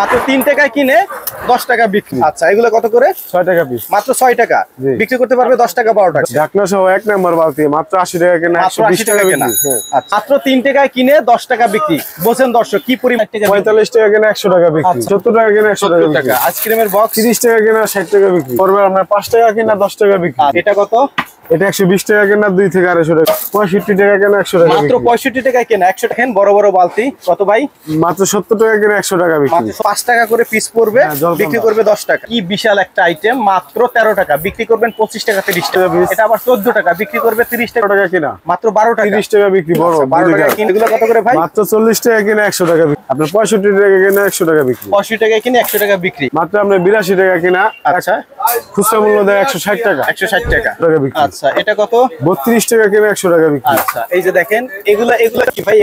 মাত্র 3 টাকায় কিনে 10 টাকা বিক্রি। আচ্ছা, এগুলো কত করে? 6 টাকা পিস। মাত্র 6 টাকা বিক্রি করতে পারবে 10 টাকা 12 টাকা। ঢাকনা সহ এক নাম্বার বালতি মাত্র 80 টাকা কিনে 120 টাকা কেনা। বিক্রি। আচ্ছা, মাত্র 3 টাকায় কিনে 10 টাকা বিক্রি। বোঝেন দর্শক কি পরিমাণ টাকা? 45 টাকা কিনে 100 টাকা বিক্রি। 70 টাকা কিনে 100 টাকা বিক্রি। আইসক্রিমের বক্স 30 টাকা কিনে 60 টাকা বিক্রি করবে। আমরা 5 টাকা কিনা 10 টাকা বিক্রি। এটা কত? এটা 120 টাকা কিনা 2 থেকে 250 টাকা। 65 টাকা কিনা 100 টাকা মাত্র 65 টাকায় কেনা 100 টাকা। বড় বড় বালতি কত ভাই? মাত্র 70 টাকা কিনা 100 টাকা বিক্রি। মাত্র 5 টাকা করে পিস পড়বে, বিক্রি করবে 10 টাকা। কি বিশাল একটা আইটেম, মাত্র 13 টাকা বিক্রি করবেন 25 টাকা 30 টাকা। এটা আবার 14 টাকা বিক্রি করবে 30 টাকা কিনা। মাত্র 12 টাকা 30 টাকা বিক্রি। বড় 12 টাকা কিনে। এগুলো কত করে ভাই? মাত্র 40 টাকা কিনা 100 টাকা বিক্রি। আপনার 65 টাকা কিনা 100 টাকা বিক্রি। 65 টাকায় কিনে 100 টাকা বিক্রি। মাত্র আমরা 82 টাকা কিনা। আচ্ছা, খুচরা মূল্য দেয় 160 টাকা। 160 টাকা বিক্রি। আচ্ছা, এটা কত? 32 টাকা কিনা 100 টাকা বিক্রি। আচ্ছা, এই যে দেখেন এগুলো কি ভাই?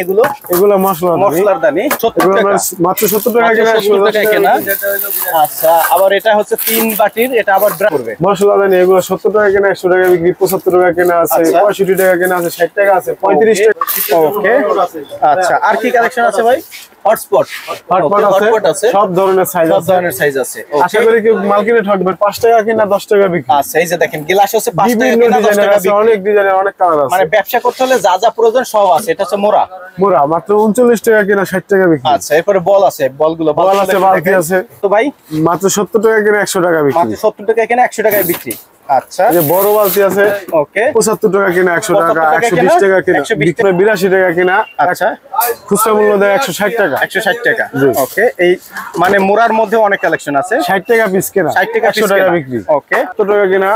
এগুলো মশলার দানি 70 টাকা। মাত্র 70 টাকা কিনা 70 টাকা কেনা। আচ্ছা, আবার এটা হচ্ছে 3 বাটির, এটা আবার করবে মশলা দানি। এগুলো 70 টাকা কিনা 100 টাকা বিক্রি। 75 টাকা কিনা আছে, 65 টাকা কিনা আছে, 60 টাকা আছে, 35 টাকা। ওকে, আচ্ছা, আর কি কালেকশন আছে ভাই? হটস্পট আছে, সব ধরনের সাইজ আছে। আশা করি কি মাল কিনে ঠকবেন। 5 টাকা কিনা 10 টাকা বিক্রি। আচ্ছা, এই যে দেখেন গ্লাস হচ্ছে 5 টাকা কিনা 10 টাকা বিক্রি। অনেক ডিজাইনের অনেক কালার আছে। মানে ব্যবসা করতে হলে যা যা প্রয়োজন সব আছে। এটা হচ্ছে মোরা মাত্র 39 টাকা কিনা 60 টাকা বিক্রি। আচ্ছা, এরপরে বল আছে, বল আছে, বালতি আছে। তো ভাই মাত্র 70 টাকা কিনা 100 টাকা বিক্রি। মাত্র 70 টাকা কিনা 100 টাকায় বিক্রি। আচ্ছা, এই যে বড় বালতি আছে। ওকে, 75 টাকা কিনা 100 টাকা, 120 টাকা কিনা, 82 টাকা কিনা। আচ্ছা, খুচরা মূল্য দেয় 160 টাকা। 160 টাকা। ওকে, এই মানে মোরার মধ্যে অনেক কালেকশন আছে। 60 টাকা পিস কেনা, 60 টাকা 100 টাকা বিক্রি। ওকে, 70 টাকা কিনা।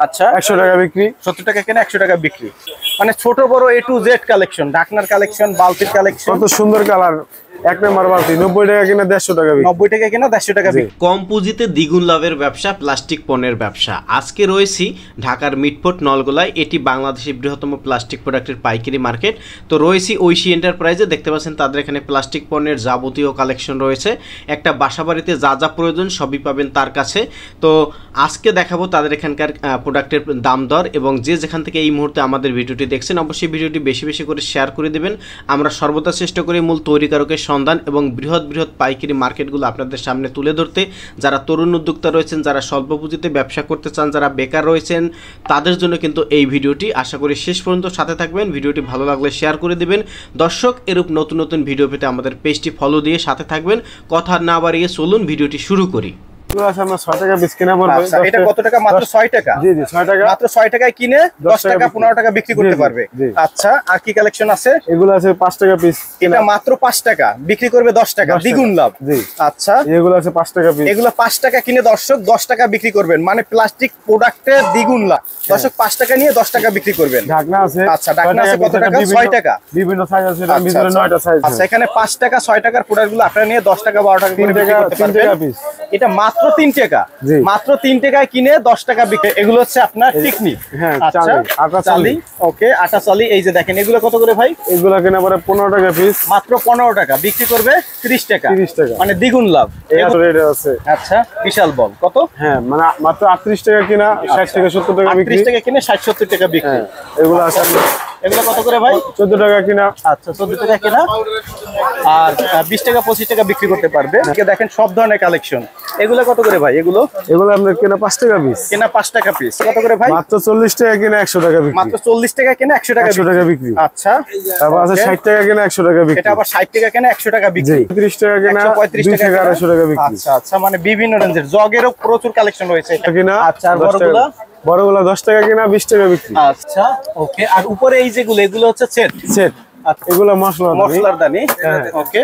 আচ্ছা, 100 টাকা বিক্রি। 70 টাকা কিনা 100 টাকা বিক্রি। মানে ছোট বড় A to Z কালেকশন, ঢাকনার কালেকশন, বালতির কালেকশন। কত সুন্দর কালার। এক নাম্বার বালতি 90 টাকা কিনা 150 টাকা বিক্রি। 90 টাকা কিনা 150 টাকা বিক্রি। কম পুঁজিতে দ্বিগুণ লাভের ব্যবসা, প্লাস্টিক পণ্যের ব্যবসা। আজকে রয়েছি ঢাকার মিটফোর্ট নলগোলায়। এটি বাংলাদেশের বৃহত্তম প্লাস্টিক প্রোডাক্টের পাইকারি মার্কেট। তো রয়েছি ঐশী এন্টারপ্রাইজে। দেখতে পাচ্ছেন তাদের এখানে প্লাস্টিক পণ্যের যাবতীয় কালেকশন রয়েছে। একটা বাসাবাড়িতে যা যা প্রয়োজন সবই পাবেন তার কাছে। তো আজকে দেখাবো তাদের এখানকার প্রোডাক্টের দাম দর, এবং যে যেখান থেকে এই মুহূর্তে আমাদের ভিডিওটি দেখছেন অবশ্যই ভিডিওটি বেশি বেশি করে শেয়ার করে দেবেন। আমরা সর্বদা চেষ্টা করি মূল তৈরিকারকের সন্ধান এবং বৃহৎ পাইকারি মার্কেটগুলো আপনাদের সামনে তুলে ধরতে। যারা তরুণ উদ্যোক্তা রয়েছেন, যারা স্বল্প পুঁজিতে ব্যবসা করতে চান, যারা বেকার রয়েছেন, তাদের জন্য কিন্তু এই ভিডিওটি। আশা করি শেষ পর্যন্ত সাথে থাকবেন। ভিডিওটি ভালো লাগলে শেয়ার করে দিবেন। দর্শক, এরূপ নতুন নতুন ভিডিও পেতে আমাদের পেজটি ফলো দিয়ে সাথে থাকবেন। কথা না বাড়িয়ে চলুন ভিডিওটি শুরু করি। আমরা 6 টাকা পিস কিনা পড়বে। আচ্ছা, এটা কত টাকা? মাত্র 6 টাকা। জি জি, 6 টাকা। মাত্র 6 টাকায় কিনে 10 টাকা 15 টাকা বিক্রি করতে পারবে। আচ্ছা, আর কি কালেকশন আছে? এগুলো আছে 5 টাকা পিস। এটা মাত্র 5 টাকা বিক্রি করবে 10 টাকা, দ্বিগুণ লাভ। জি, আচ্ছা, এগুলো আছে 5 টাকা পিস। এগুলো 5 টাকা কিনে দর্শক 10 টাকা বিক্রি করবেন, মানে প্লাস্টিক প্রোডাক্টের দ্বিগুণ লাভ। দর্শক 5 টাকা নিয়ে 10 টাকা বিক্রি করবেন। ঢাকনা আছে। আচ্ছা, ঢাকনা আছে কত টাকা? 6 টাকা। বিভিন্ন সাইজ আছে, এর ভিতরে 9টা সাইজ আছে। আচ্ছা, এখানে 5 টাকা 6 টাকার প্রোডাক্টগুলো আপনারা নিয়ে 10 টাকা 12 টাকা করে বিক্রি করতে পারবেন। এটা মাত্র 3 টাকা। মাত্র 3 টাকায় কিনে 10 টাকা বিক্রি। এগুলো হচ্ছে আপনার টেকনিক। হ্যাঁ, আচ্ছা, আটা চালি। ওকে, আটা চালি। এই যে দেখেন এগুলো কত করে ভাই? এগুলো কেনা পরে 15 টাকা পিস। মাত্র 15 টাকা বিক্রি করবে 30 টাকা। 30 টাকা, মানে দ্বিগুণ লাভ। রেট আছে। আচ্ছা, বিশাল বল কত? হ্যাঁ, মানে মাত্র 38 টাকা কিনা 60 থেকে 70 টাকা বিক্রি। 38 টাকা কিনে 60-70 টাকা বিক্রি। এগুলো আছে। এগুলো কত করে ভাই? 14 টাকা কিনা। আচ্ছা, 14 টাকা কিনা আর 20 টাকা 25 টাকা বিক্রি করতে পারবে। দেখেন সব ধরনের কালেকশন। এগুলো কত করে ভাই? এগুলো আপনার কেনা 5 টাকা পিস। কেনা 5 টাকা পিস। কত করে ভাই? মাত্র 40 টাকা কিনা 100 টাকা বিক্রি। মাত্র 40 টাকা কিনা 100 টাকা বিক্রি। আচ্ছা, তারপর আছে 60 টাকা কিনা 100 টাকা বিক্রি। এটা আবার 60 টাকা কিনা 100 টাকা বিক্রি। 30 টাকা কিনা 2 থেকে 250 টাকা বিক্রি। আচ্ছা আচ্ছা, মানে বিভিন্ন রেঞ্জের জগেরও প্রচুর কালেকন রয়েছে কিনা। আচ্ছা, আর বড়গুলো 10 টাকা কিনা 20 টাকা বিক্রি। আচ্ছা, ওকে। আর উপরে এই যেগুলো, এগুলো হচ্ছে সেট। এগুলো মশলার দানি। ওকে,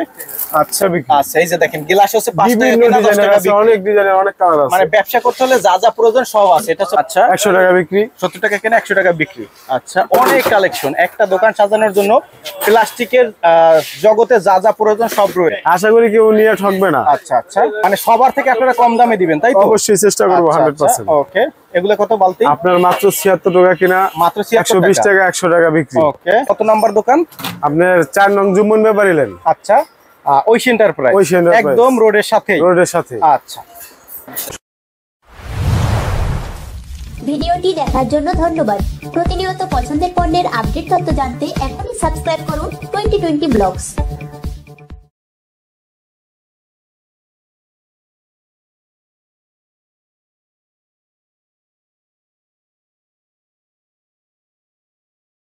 আচ্ছা। আচ্ছা, এই যে দেখেন গ্লাস হচ্ছে 5 টাকা কিনা 10 টাকা বিক্রি। অনেক ডিজাইনের অনেক কালার আছে। মানে ব্যবসা করতে হলে যা যা প্রয়োজন সব আছে। এটা আচ্ছা 100 টাকা বিক্রি। 70 টাকা কিনা 100 টাকা বিক্রি। আচ্ছা, অনেক কালেকশন। একটা দোকান সাজানোর জন্য প্লাস্টিকের জগতে যা যা প্রয়োজন সব রয়েছে। আশা করি কেউ নিয়ে ঠকবে না। আচ্ছা আচ্ছা, মানে সবার থেকে আপনারা কম দামে দিবেন, তাই তো? অবশ্যই চেষ্টা করব 100%। ওকে, এগুলো কত বালতি? আপনার মাত্র 76 টাকা কিনা, মাত্র 120 টাকা 100 টাকা বিক্রি। ওকে, কত নাম্বার দোকান? আপনার 4 নং জুম্মন ব্যাপারী লেন। আচ্ছা, ঐশী এন্টারপ্রাইজ একদম রোডের সাথে। আচ্ছা, ভিডিওটি দেখার জন্য ধন্যবাদ। প্রতিনিয়ত পছন্দের পণ্যের আপডেট তথ্য জানতে এখনই সাবস্ক্রাইব করুন 2020 ব্লগস।